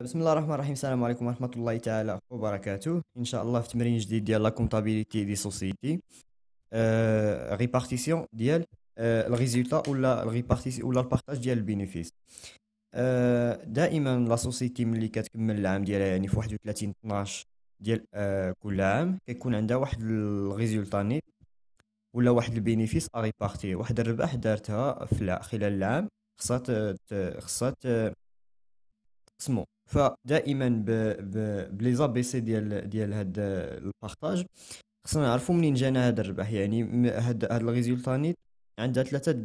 بسم الله الرحمن الرحيم. السلام عليكم ورحمة الله تعالى وبركاته. إن شاء الله في تمرين جديد ديال لا كونتابيليتي دي سوسيتي. ريبارتيسيون ديال الريزولتا ولا الريبارتيسيون ولا البارتاج ديال البينيفيس. دائما لا سوسيتي ملي كتكمل العام ديالها يعني في 31 12 ديال كل عام كيكون عندها واحد الريزولتا نيت ولا واحد البينيفيس ا ريبارتي، واحد الربح دارتها في خلال العام. خصها خصها تقسمو. فدائما بلي زابي سي ديال هاد البارطاج خصنا نعرفوا منين جانا هاد الربح. يعني هاد الريزولتا نيت عندها ثلاثه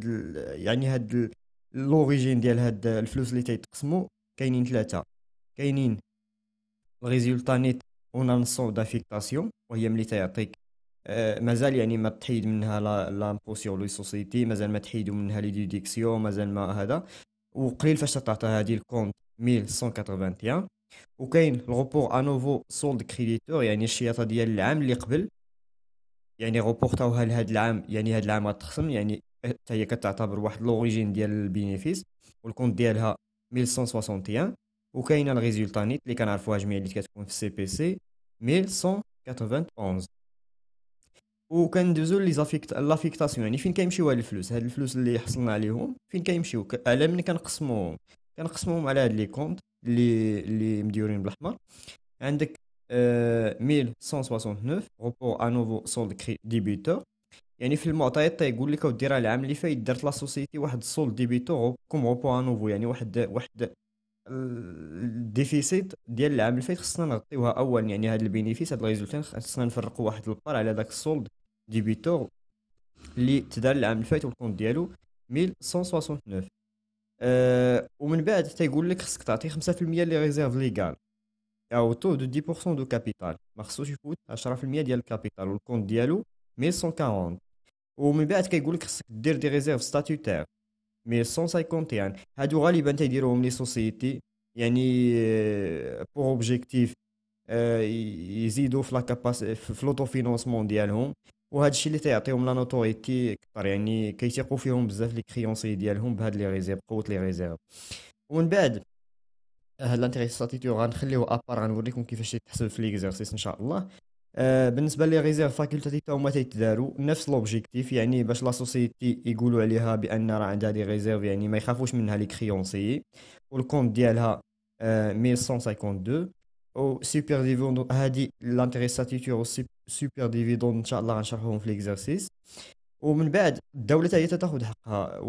يعني لوريجين ديال هاد الفلوس اللي تيتقسموا. كاينين ثلاثه. كاينين الريزولتا نيت اون ان سون دافيكتاسيون، وهي ملي تيعطيك مازال يعني ما تحيد منها لامبو سيغ لي سوسيتي، مازال ما تحيدوا منها لي ديديكسيون، مازال ما هذا. وقليل فاش تعطى هذه الكونت 1181. وكاين الغوبور انوفو سولد كريديتور، يعني الشياطه ديال العام اللي قبل، يعني غوبورتاوها لهذا العام، يعني هذا العام غتخصم، يعني حتى هي كتعتبر واحد لوريجين ديال البينيفيس والكونت ديالها 1161. وكاينه الريزولتا نيت اللي كنعرفوها جميع اللي كتكون في السي بي سي 1191. وكندوزو لي لافيكتاسيون، يعني فين كيمشيو هاد الفلوس. هاد الفلوس اللي حصلنا عليهم فين كيمشيو، على من كنقسموهم على هاد لي كونت اللي مديورين بالاحمر. عندك 1169 روبور انوفو سولد كري ديبيتور. يعني في المعطيات تيقول لك اودي راه العام اللي فايت درت لا سوسيتي واحد السولد ديبيتور كوم روبور انوفو، يعني واحد الديفيسيت ديال العام اللي فات خصنا نغطيوها اولا. يعني هاد البينيفيس، هاد الريزولتين خصنا نفرقوا واحد البار على داك السولد ديبيتور اللي تدار العام اللي فات والكونت ديالو 1169. ومن بعد تيقول لك خصك تعطي 5% لي ريزيرف ليغال او تو دو 10% دو كابيتال، ما خصوش يفوت 10% ديال الكابيتال، والكونت ديالو 1140. ومن بعد كيقول لك خصك دير دي ريزيرف ستاتيوتير 1151. هادو غالبا تيديروهم لي سوسيتي، يعني بور اوبجيكتيف يزيدوا في لا في لوطو فينونسمون ديالهم. وهذا الشيء اللي تيعطيهم لا نوتوريتي اكثر، يعني كيثيقوا فيهم بزاف لي كريونسي ديالهم بهاد لي ريزيرف، قوه لي ريزيرف. ومن بعد هاد لانتيغي ستاتيتيو غنخليوه ابار، غنوريكم كيفاش يتحسب في ليكزارسيس ان شاء الله. بالنسبه لي ريزيرف فاكولتاتيف هما تيتداروا نفس لوبجيكتيف، يعني باش لا سوسيتي يقولوا عليها بان راه عندها دي ريزيرف، يعني ما يخافوش منها لي كريونسي. والكونت ديالها 1152. و سوبر ديفيدوند هادي لانتيغي ستاتيتيو سوبر ديفيدوند ان شاء الله غنشرحوهم في ليكزارسيس. ومن بعد الدوله حتى هي تاخذ حقها،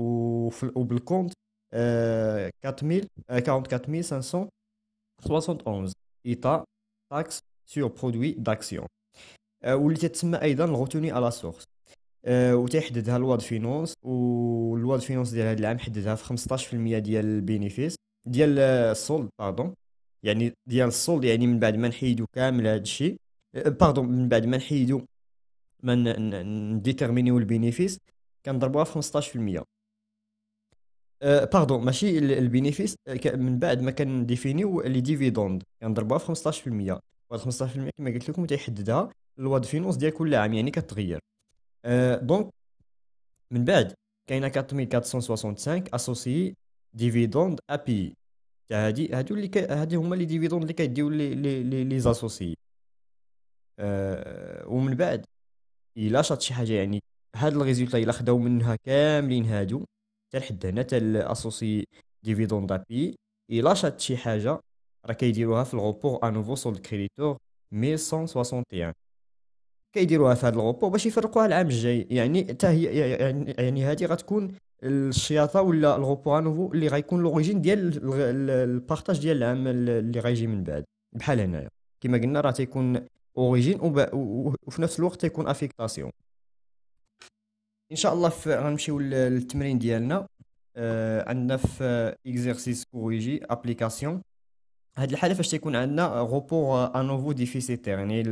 وبالكونت 4000 44571 ايطا تاكس سور برودوي داكسيون، واللي تتسمى ايضا الغوتوني على سورس. وتيحددها الواد فينونس، والواد فينونس ديال هذا العام حددها في 15% ديال البينيفيس ديال السولد، باردون. يعني ديال السولد، يعني من بعد ما نحيدو كامل هذا الشيء، باردون، من بعد ما نحيدو ما نديتيرمينيو البينيفيس كنضربوها في 15%. باردون، ماشي البينيفيس، من بعد ما كنديفينيو لي ديفيدوند كنضربوها في 15%. وهاد 15% كما قلت لكم تيحددها الواد فينونس ديال كل عام، يعني كتغير. دونك من بعد كاينه 4465 اسوسي ديفيدوند ابي. هادو هادي هما لي ديفيدوند اللي كيديو لي زاسوسي. ومن بعد الا شات شي حاجه، يعني هاد الريزولتا الا خداو منها كاملين هادو حتى لحد هنا، حتى الاسوسي ديفيدوند ابي، الا شات شي حاجه راه كيديروها في الغوبور انوفو سولد كريديتور 1161. كيديروها في هذا الغوبور باش يفرقوها العام الجاي، يعني حتى هي يعني هذه غتكون الشياطه ولا الغوبور انوفو اللي غيكون لوريجين ديال البارطاج ديال العام اللي غيجي من بعد. بحال هنايا كما قلنا راه تيكون اوريجين، وفي نفس الوقت تيكون افيكتاسيون. ان شاء الله غنمشيو للتمرين ديالنا. عندنا في اكزرسيس كوريجي ابليكاسيون. هاد الحاله فاش تيكون عندنا غوبور انوفو ديفيسيتير، يعني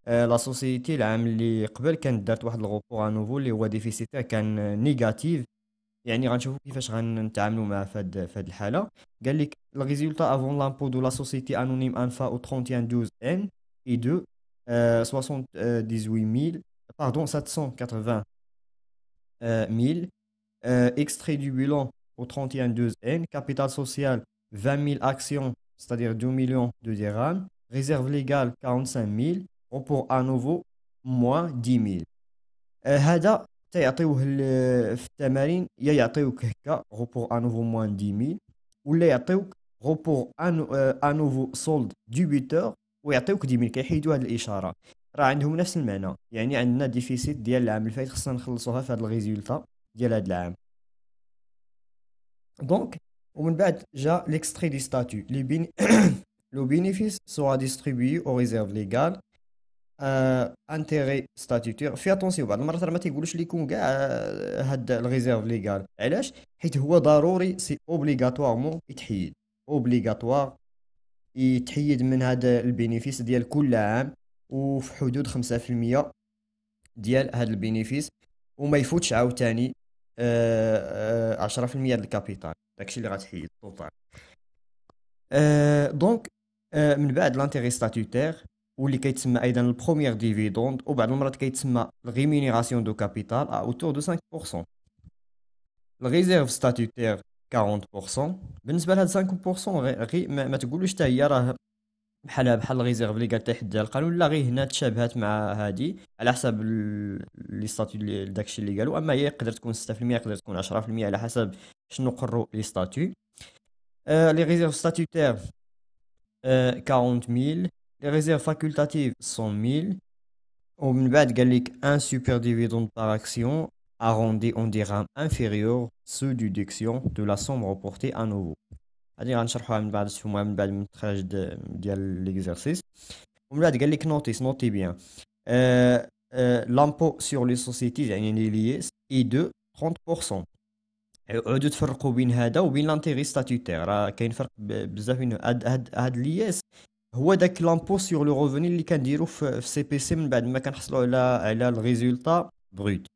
لا سوسيتي العام اللي قبل كانت دارت واحد الغوبور انوفو اللي هو ديفيسيتير، كان نيجاتيف. يعني غنشوفوا كيفاش غنتعاملوا معاه في هاد الحاله. قال لك le résultat avant l'impôt de la société anonyme Alpha au 31/12 N est de 78 000, pardon, 780 000. Extrait du bilan au 31/12 N, capital social 20 000 actions c'est-à-dire 2 millions de dirhams. Réserve légale 45 000. Report à nouveau moins 10 000. هذا تيعطيوه في التمارين، يا يعطيوك هكا روبور انوفو موان 10000، ولا يعطيوك روبور انوفو سولد ديبيتور ويعطيوك 10000. كيحيدوا هذه الاشاره، راه عندهم نفس المعنى. يعني عندنا ديفيسيت ديال العام اللي فات خصنا نخلصوها في هذا الريزولتا ديال هذا العام. دونك ومن بعد جا l'extrait du statut. Le bénéfice sera distribué aux réserves légales. انتيغي ستاتيتير. في اتونسيون بعض المرات راه ما تيقولوش ليكم كاع هاد الريزيرف ليغال. علاش؟ حيت هو ضروري، سي اوبليغاتوارمون يتحيد، اوبليغاتوار يتحيد من هذا البينيفيس ديال كل عام، وفي حدود 5% ديال هذا البينيفيس، وما يفوتش عاوتاني 10% ديال الكابيتال. داكشي اللي غتحيد توتال. دونك من بعد لانتيغي ستاتيتير، واللي كيتسمى ايضا البروميير ديفيدوند، وبعض المرات كيتسمى الريمينيراسيون دو كابيتال اوتور دو 5%. الريزيرف ستاتيتير 40%. بالنسبه لهاد 5% غير ما تقولوش حتى هي راه بحال الريزيرف اللي قال تيحدها القانون، لا غير هنا تشابهات مع هادي على حسب لي ستاتيو داكشي اللي قالوا. اما هي يقدر تكون 6%، يقدر تكون 10%، على حسب شنو قرروا لي ستاتيو. لي ريزيرف ستاتيتير 40 000. Les réserves facultatives 100 000. ومن بعد قال لك un super dividende par action arrondi en dirham inférieur sous déduction de la somme reportée à nouveau. هذه غنشرحوها من بعد، تفهموها من بعد من الخارج ديال ليكزارسيس. ومن بعد قال لك نوتي بيان l'impôt sur les sociétés يعني l'IS est de 30%. عودوا تفرقوا بين هذا وبين لانتيغي ستاتيتير، راه كاين فرق بزاف بينهم. هاد ليس هو داك لامبو سيغ لو روفوني اللي كنديرو في سي بي سي من بعد ما كنحصلوا على الريزولتا بروت،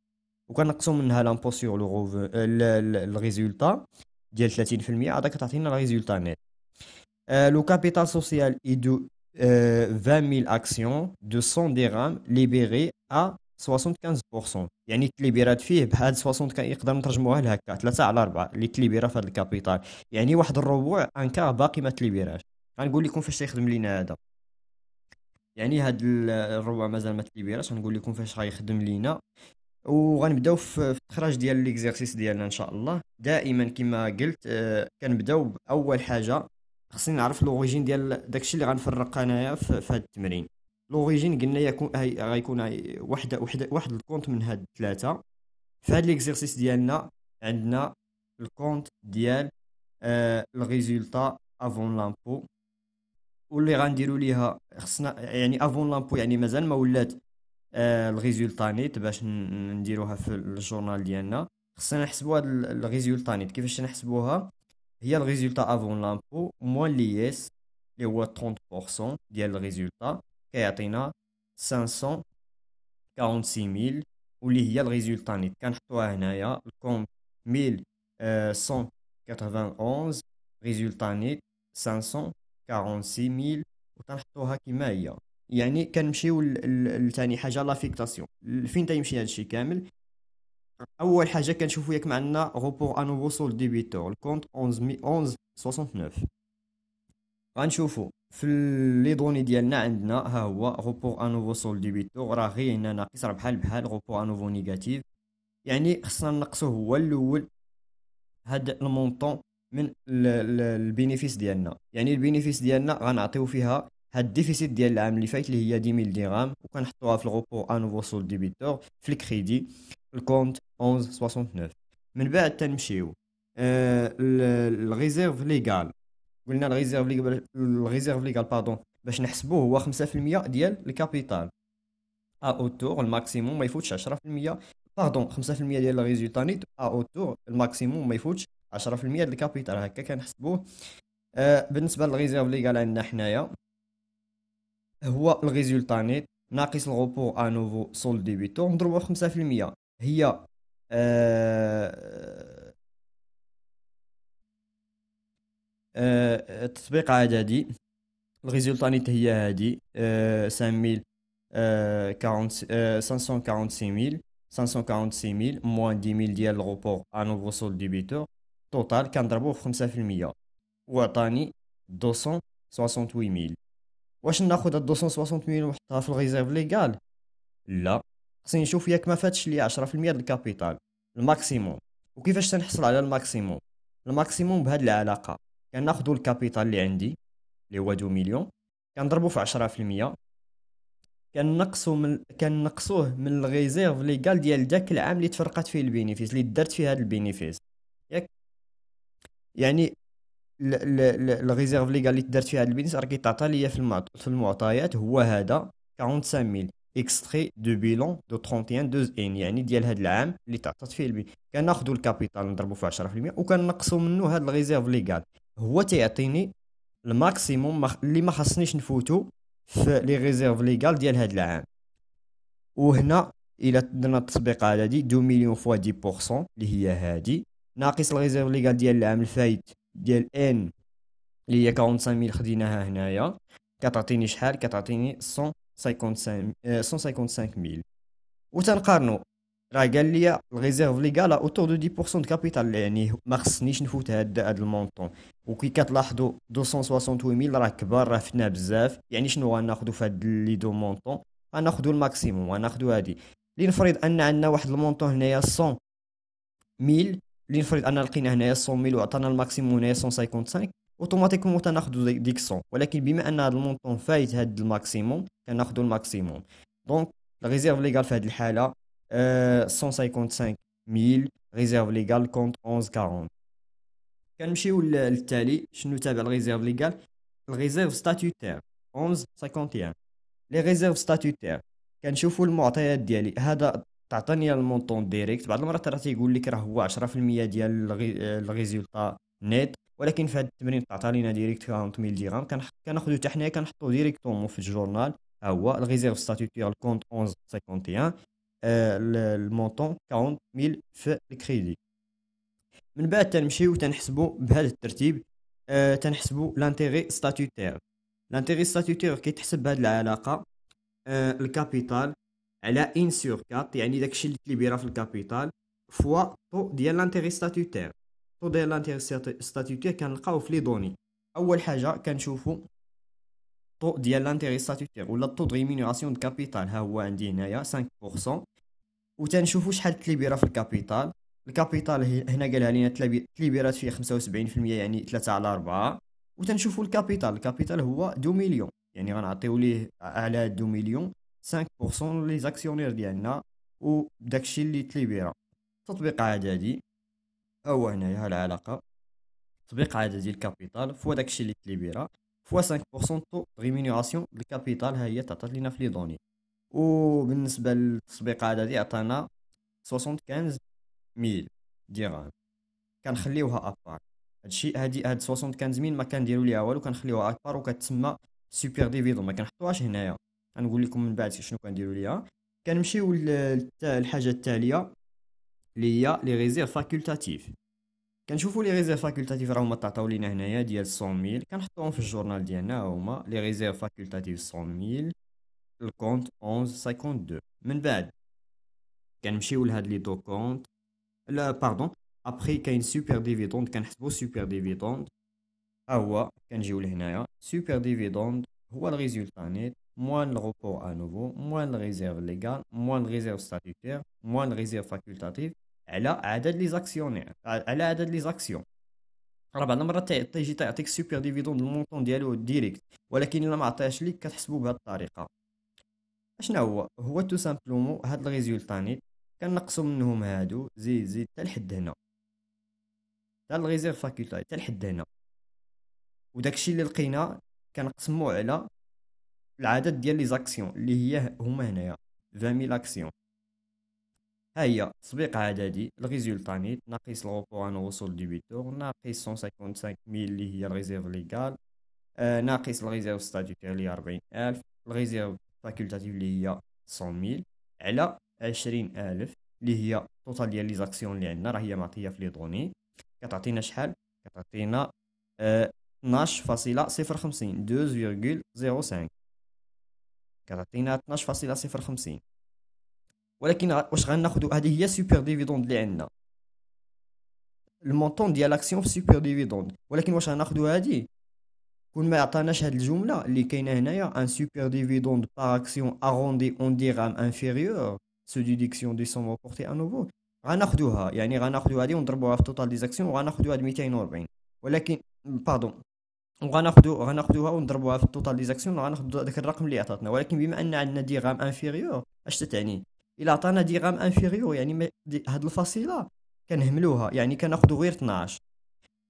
وكنقصوا منها لامبو سيغ لو روفون الريزولتا ديال 30%، عاد كتعطينا الريزولتا نيت. لو كابيتال سوسيال اي دو 20 000 اكسيون دو 100 درهم ليبيري ا 75%. يعني تليبيرات فيه بحال 60، يقدر نترجموها لهكا 3 على 4 اللي تليبيرا في هذا الكابيتال. يعني واحد الربع انكا باقي ما تليبيراش. غنقول لكم فاش تيخدم لينا هذا. يعني هاد الربع مازال ما تليبيراش، غنقول لكم فاش غيخدم لينا. وغنبداو في التخراج ديال ليكزيرسيس ديالنا ان شاء الله. دائما كما قلت كنبداو باول حاجه، خصني نعرف لوريجين ديال داكشي اللي غنفرق انايا في هاد التمرين. لوريجين قلنا يكون غيكون واحد الكونت من هاد الثلاثه. في هاد ليكزيرسيس ديالنا عندنا الكونت ديال الريزولتا افون لامبو، واللي غنديروا ليها خصنا يعني افون لامبو، يعني مازال ما ولات الريزولتا نيت باش نديروها في الجورنال ديالنا. خصنا نحسبوا هاد الريزولتا نيت. كيفاش نحسبوها؟ هي الريزولتا افون لامبو موان ليس اللي هو 30% ديال الريزولتا، كيعطينا 546000، واللي هي الريزولتا نيت. كنحطوها هنايا الكونت 1191 ريزولتا نيت 546000، وتنحطوها كما هي. يعني كنمشيو لثاني حاجه لافيكتاسيون. فين تيمشي هادشي كامل؟ اول حاجه كنشوفوا ياك معنا روبور انوفو سول ديبيتور الكونت 1169. غنشوفوا في لي دوني ديالنا عندنا ها هو روبور انوفو سول ديبيتور، راه غير هنا ناقص، راه بحال روبور انوفو نيجاتيف. يعني خصنا نقصوه هو الاول هاد المونطون من البينيفيس ديالنا. يعني البينيفيس ديالنا غنعطيو فيها هاد الديفيسيت ديال العام اللي فات اللي هي 10000 درهم، وكنحطوها في الغوبور انوفو سول ديبيتور في الكريدي الكونت 1169. من بعد تنمشيو الريزيرف ليغال. قلنا الريزيرف ليغال باردون باش نحسبوه هو 5% ديال الكابيتال اوتور الماكسيموم ما يفوتش 10%. باردون 5% ديال الريزولتا نيت اوتور الماكسيموم ما يفوتش 10% ديال الكابيتال. هكا كنحسبوه. بالنسبه للريزيرف ليغال عندنا حنايا هو الريزولتا نيت ناقص الغوبور انوفو سول ديبيتور نضربوه 5%. هي تطبيق عددي. الريزولتا نيت هي هادي 5000 546000 موان 10000 ديال الغوبور انوفو سول ديبيتور توتال كنضربوه في 5%، وعطاني 268,000. واش ناخذ هاد 268,000 ونحطها في الريزيرف ليغال؟ لا، خصني نشوف ياك ما فاتش ليا 10% د الكابيتال الماكسيموم. وكيفاش تنحصل على الماكسيموم؟ الماكسيموم بهاد العلاقه، كناخذوا الكابيتال اللي عندي اللي هو 2 مليون، كنضربو في 10%، كنقصوه من الريزيرف ليغال ديال داك العام اللي تفرقت فيه البينيفيس، اللي درت فيه هاد البينيفيس. ياك يعني الريزيرف ليغال اللي درت فيها هاد البينيفيس راه كيتعطى ليا في المعطيات هو هذا 45000 اكستري دو بيلون دو 31 2 ان، يعني ديال هاد العام اللي تعطات فيه البي. كناخذوا الكابيتال نضربو في 10% وكنقصوا منه هاد الريزيرف ليغال، هو تيعطيني الماكسيموم اللي ما خصنيش نفوتو في لي ريزيرف ليغال ديال هاد العام. وهنا الى درنا التطبيقه على دي 2 مليون فوا 10% اللي هي هادي، ناقص الريزيرف ليغال ديال العام الفايت ديال ان اللي هي 45000 خديناها هنايا، كتعطيني شحال؟ كتعطيني 155 155000. وتنقارنو، راه قال لي الريزيرف ليغال اوتور دو 10% دو كابيتال، يعني ما خصنيش نفوت هاد المونطون. وكي كتلاحظوا 268000 راه كبار، راه فتنا بزاف. يعني شنو غناخذوا في هاد لي دو مونطون؟ غناخذوا الماكسيموم، غناخذوا هادي. لنفرض ان عندنا واحد المونطون هنايا 100000، لنفرض ان لقينا هنايا 100000 وعطانا الماكسيموم هنايا 155، اوتوماتيكمون تناخذوا ديك 100. ولكن بما ان هذا المونطون فايت هاد الماكسيموم، كناخذوا الماكسيموم. دونك الريزيرف ليغال في هذه الحاله 155000 ريزيرف ليغال كونت 1140. كنمشيو للتالي. شنو تابع الريزيرف ليغال؟ الريزيرف ستاتيوتير 1151. لي ريزيرف ستاتيوتير كنشوفوا المعطيات ديالي. هذا تعطيني المونطون ديريكت. بعض المرات راه تيقول لك راه هو 10% ديال الريزولتا نيت، ولكن في هذا التمرين تعطى لينا ديريكت 40000 درهم. كناخذو حتى حنايا كنحطو ديريكتومون في الجورنال. ها هو الريزيرف ستاتيوتير الكونت 1151، المونطون 40000 في الكريدي. من بعد تنمشيو تنحسبوا بهذا الترتيب. تنحسبوا لانتيغي ستاتيوتير. لانتيغي ستاتيوتير كيتحسب بهذه العلاقه، الكابيتال على ان سور 4، يعني داكشي اللي تليبيرا في الكابيتال فوا طو ديال لانتيغي ستاتيوتير. طو ديال لانتيغي ستاتيوتير كنلقاو في لي دوني. اول حاجه كنشوفوا طو ديال لانتيغي ستاتيوتير ولا طو دو ريمينيراسيون دو كابيتال. ها هو عندي هنايا 5%. وتنشوفوا شحال تليبيرا في الكابيتال. الكابيتال هنا قالها لينا تليبيرات فيه 75%، يعني 3 على 4. وتنشوفوا الكابيتال هو 2 مليون، يعني غنعطيو ليه على 2 مليون 5% لي زاكسيونير ديالنا وداكشي اللي تليبيرا. تطبيق عددي هو هنايا ها العلاقه، تطبيق عددي الكابيتال فوا داكشي اللي تليبيرا فوا 5% طو ريمينيراسيون الكابيتال. ها هي تعطات لينا في لي دوني. وبالنسبه للتطبيق العددي عطانا 75000 درهم. كنخليوها ابار. هادشي هاد 75000 ما كنديرو ليها والو، كنخليوها ابار وكتسمى سوبر ديفيدون. ما كنحطوهاش هنايا، غنقول لكم من بعد شنو كنديرو ليها. كنمشيو للحاجه التاليه اللي هي لي ريزيرف فاكولتاتيف. كنشوفوا لي ريزيرف فاكولتاتيف راه هما تعطاو لينا هنايا ديال 100000. كنحطوهم في الجورنال ديالنا. هما لي ريزيرف فاكولتاتيف 100000 الكونت 1152. من بعد كنمشيو لهاد لي دو كونت. لا باردون، ابخي كاين سوبر ديفيدوند. كنحسبو سوبر ديفيدوند. ها هو كنجيو لهنايا. سوبر ديفيدوند هو الريزولتا نيت موان الغوبور انوفو موان الريزيرف ليغال موان الريزيرف ستاتيوتير موان الريزيرف فاكولتاتيف على عدد لي زاكسيونير، على عدد لي زاكسيون. راه بعض المرات تيجي تعطيك سوبر ديفيدوند المونطون ديالو ديريكت، ولكن الا ما عطاهاش ليك كتحسبو بهذه الطريقه. شنو هو تو سامبلومون هاد الريزولتا نيت كنقصوا منهم هادو زيد زيد حتى لحد هنا، حتى الريزيرف فاكولتاتيف حتى لحد هنا. وداكشي اللي لقينا كنقسموه على العدد ديال لي زاكسيون اللي هي هما هنايا 20000 اكسيون. ها هي تطبيق عددي الريزولتا نيت ناقص الغوبور ان وصول ديبيتور ناقص 155000 اللي هي الريزيرف ليغال، ناقص الريزيرف ستاتيوتير اللي هي 40000، الريزيرف فاكولتاتيف اللي هي 100000 على 20000 اللي هي التوتال ديال لي زاكسيون اللي عندنا. راه هي معطيه في لي دوني. كتعطينا شحال؟ كتعطينا 12.050 2.05. كتعطينا 12.050. ولكن واش غناخذوا؟ هذه هي سوبر ديفيدوند اللي عندنا، المونطون ديال لاكسيون في سوبر ديفيدوند. ولكن واش غناخذوا هذه؟ كون ما عطاناش هاد الجمله اللي كاينه هنايا ان سوبر ديفيدوند باغ اكسيون اروندي اون ديغرام انفيريور سو ديديكسيون دي سون ريبورتي ان نوفو، غناخدوها يعني غناخدو هادي ونضربوها في توتال دي زاكسيون وغناخدو هاد 240. ولكن باردون، غناخدوها ونضربوها في التوتال دي زاكسيون وغناخدو داك الرقم اللي عطاتنا. ولكن بما ان عندنا ديغرام انفيريور اش تتعني؟ الا عطانا ديغرام انفيريور يعني هاد الفاصله كنهملوها، يعني كناخدو غير 12.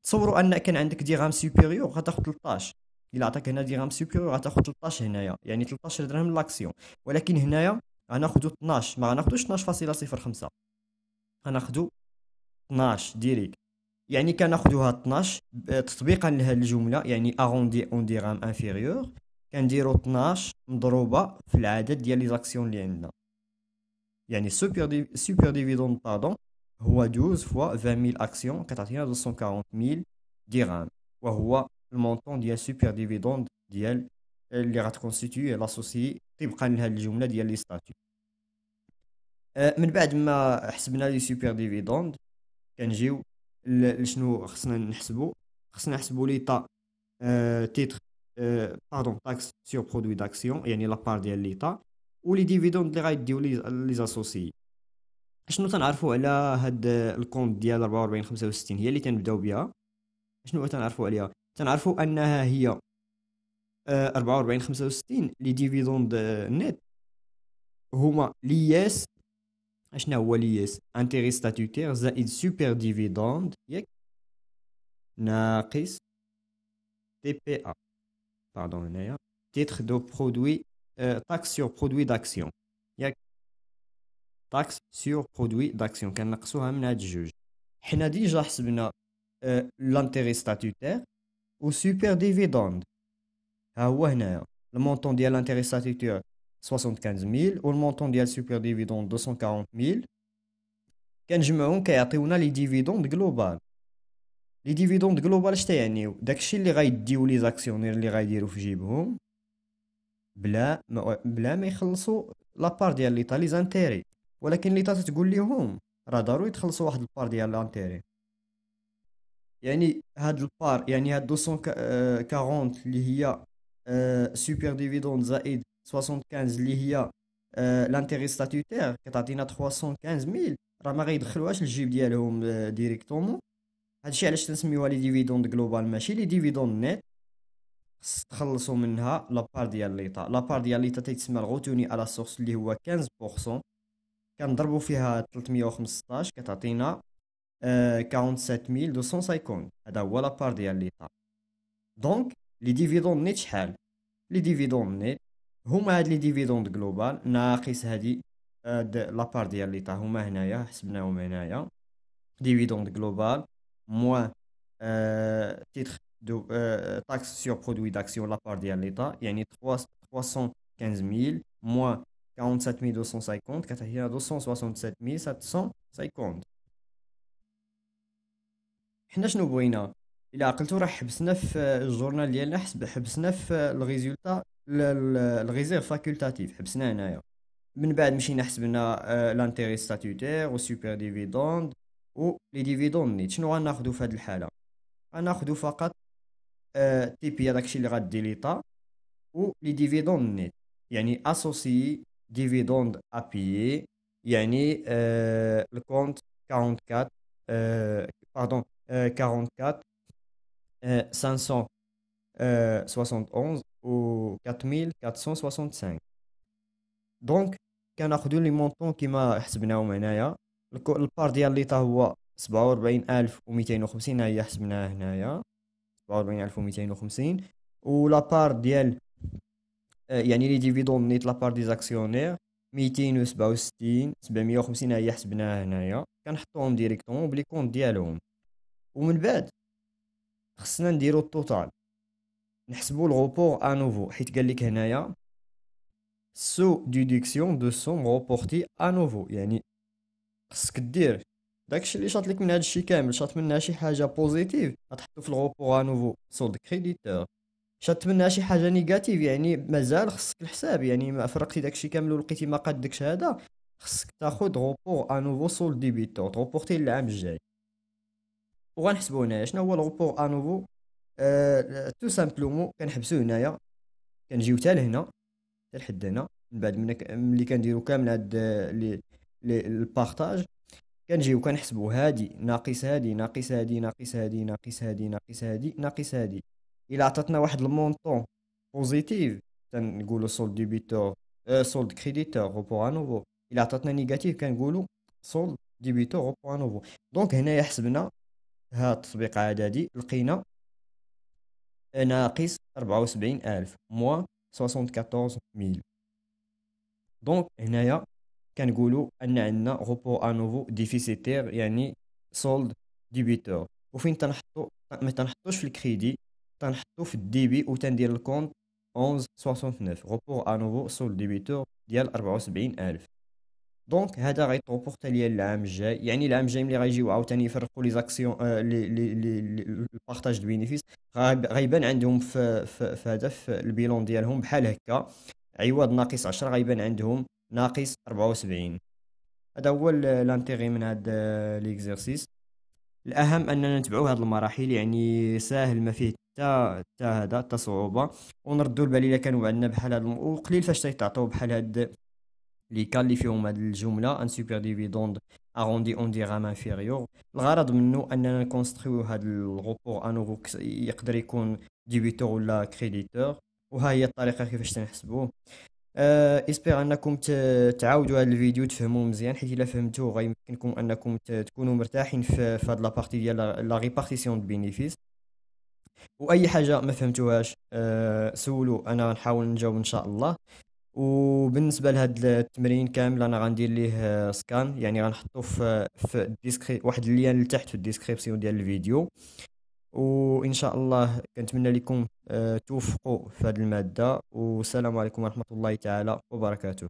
تصوروا ان كان عندك ديغرام سوبيريور غتاخد 13. الا عطاك هنا ديغرام سوبيريور غتاخد 13 هنايا، يعني 13 درهم لاكسيون. ولكن هنايا غناخدو 12، ما غناخدوش 12.05، غناخدو 12 ديريكت. يعني كناخدوها 12 تطبيقا لهذه الجمله، يعني اغوندي اون ديغرام انفيريور، كنديرو 12 مضروبه في العدد ديال لي زاكسيون اللي عندنا. يعني سوبر ديفيدوند باردون هو 12 فوا 20000 اكسيون كتعطينا 240000 درهم، وهو المونطون ديال سوبر ديفيدوند ديال اللي غتكونستيتيو لاسوسي طبقا لهذه الجمله ديال لي ستاتيو. من بعد ما حسبنا لي سوبر ديفيدوند كنجيو لشنو خصنا نحسبوا ليطا تيتر باردون تاكس سور برودوي داكسيون، يعني لابار ديال ليطا، ولي ديفيدوند اللي غيديو لي زاسوسي. شنو تنعرفوا على هاد الكونت ديال 4465 هي اللي تنبداو بها؟ شنو تنعرفوا عليها؟ تنعرفوا انها هي 4465 لي ديفيدوند نت هما لياس. اشنا هو لياس؟ انتيري ستاتيوتير زائد سوبر ديفيدوند ياك ناقص تي بي ا، باردون هنايا تيتر دو برودوي تاكس سور برودوي داكسيون، ياك تاكس سور برودوي داكسيون كنقصوها من هاد الجوج. حنا ديجا حسبنا لانتيري ستاتيوتير و سوبر ديفيدوند، ها هو هنايا المونطون ديال لانتيري ستاتيوتير 75000 والمونطون ديال سوبر ديفيدوند 240000، كنجمعهم كيعطيونا لي ديفيدوند جلوبال. لي ديفيدوند جلوبال اش تيعنيو؟ داكشي اللي غيديو لي زاكسيونير اللي غيديروا في جيبهم بلا ما يخلصوا لابار ديال ليطا لي زانتيري. ولكن ليطا تتقول ليهم راه ضروري تخلصوا واحد البار ديال لانتيري. يعني هاد البار، يعني هاد 240 اللي هي سوبر ديفيدوند زائد 75 اللي هي لانتيري ستاتيوتير كتعطينا 315000، راه ما غيدخلوهاش للجيب ديالهم ديريكتومون. هادشي علاش تنسميوها لي ديفيدوند جلوبال ماشي لي ديفيدوند نت. خص تخلصوا منها لابار ديال ليطا. لابار ديال ليطا تيتسمى الغوتوني على سورس اللي هو 15%، كنضربوا فيها 315 كتعطينا 47250. هذا هو لابار ديال ليطا. دونك لي ديفيدوند نيت شحال؟ لي ديفيدوند نيت هما هاد لي ديفيدوند جلوبال ناقص هادي لابار ديال ليطا، هما هنايا حسبناهم هنايا. ديفيدوند جلوبال موان تيتر دو taxe sur produit d'action la part ديال ليطا، يعني 315000 moins 47250 كتعطينا 267750. حنا شنو بغينا؟ الا عقلتو راه حبسنا في الجورنال ديالنا، حبسنا في الريزولتا الريزيرف فاكولتاتيف، حبسنا هنايا. من بعد مشينا حسبنا لانتيري ستاتيوتير و سوبر ديفيدوند و لي ديفيدوند نيت. شنو غناخدو في هاد الحاله؟ غناخدو فقط تي بي داكشي اللي غادي ليطا و لي ديفيدوند نيت، يعني اسوسي ديفيدوند ابيي، يعني الكونت 44 باردون 44 571 و 4465. دونك كناخدو لي مونطون كيما حسبناهم هنايا. البار ديال ليطا هو 47250، هي حسبناها هنايا 47250. و لابار ديال يعني لي ديفيدوند نيت لابار دي زاكسيونير 267 750، هي حسبناها هنايا. كنحطوهم ديريكتومون بلي كونت ديالهم. ومن بعد خصنا نديرو التوتال، نحسبو الغوبور انوفو، حيت قال لك هنايا سو ديديكسيون دو سوم روبورتي انوفو، يعني خصك دير داكشي اللي شاط لك من هادشي كامل، شاط منها شي حاجه بوزيتيف غتحطو في الغوبور انوفو سولد كريديتور، شات منها شي حاجه نيجاتيف يعني مازال خصك الحساب، يعني ما فرقتي داكشي كامل ولقيتي ما قادكش هذا، خصك تاخد غوبور انوفو سولد ديبيتور تغوبورتي العام الجاي. وغنحسبو هنايا شنو هو الغوبور انوفو. تو سامبلومون كنحبسو هنايا، كنجيو حتى لهنا، حتى لحد هنا. من بعد ملي كنديرو كامل هاد البارطاج، كنجيو كنحسبو هادي ناقص هادي ناقص هادي ناقص هادي ناقص هادي ناقص هادي ناقص هادي. الا عطاتنا واحد المونطون بوزيتيف تنقولو سولد ديبيتور، سولد كريديتور روبور انوفو. الا عطاتنا نيجاتيف كنقولو سولد ديبيتور روبور انوفو. دونك هنايا حسبنا هاد التطبيق هادي، لقينا ناقص 74,000 موان 74,000. دونك هنايا كنقولوا ان عندنا روبو انوفو ديفيسيتير، يعني سولد ديبيتور. وفين تنحطو؟ ما تنحطوش في الكريدي، تنحطو في الديبي وتندير الكونت 1169 روبو انوفو سولد ديبيتور ديال 74,000. دونك هذا غيطوبورتا ليا العام الجاي، يعني العام الجاي ملي غيجيو عاوتاني يفرقوا لي زاكسيون، البارطاج دو بينيفيس، غيبان عندهم في هذا في البيلون ديالهم بحال هكا، عوض ناقص 10 غيبان عندهم ناقص 74. هذا هو لانتيغي من هذا ليكزيرسيس. الاهم اننا نتبعوا هذه المراحل، يعني ساهل ما فيه حتى هذا حتى صعوبه. ونردوا البال الا كانوا عندنا بحال هذا وقليل فاش تيتعطوا بحال هاد اللي كان اللي فيهم هذه الجمله ان سوبر ديفيدوند اروندي اون ديغرام انفيريور. الغرض منه اننا نكونستريو هذا الغوبور انوفو، يقدر يكون ديبيتور ولا كريديتور. وها هي الطريقه كيفاش تنحسبوه. اسبيغ انكم تعاودوا هذا الفيديو تفهموه مزيان، حيت الا فهمتوه غيمكنكم انكم تكونوا مرتاحين في هذه لابارتي ديال لا ريبارتيسيون دو بينيفيس. واي حاجه ما فهمتوهاش سولوا، انا غنحاول نجاوب ان شاء الله. وبالنسبه لهذا التمرين كامل انا غندير ليه سكان، يعني غنحطو في واحد اللين لتحت في الديسكريبسيون ديال الفيديو. وان شاء الله كنتمنى لكم توفقوا في هذه الماده، والسلام عليكم ورحمه الله تعالى وبركاته.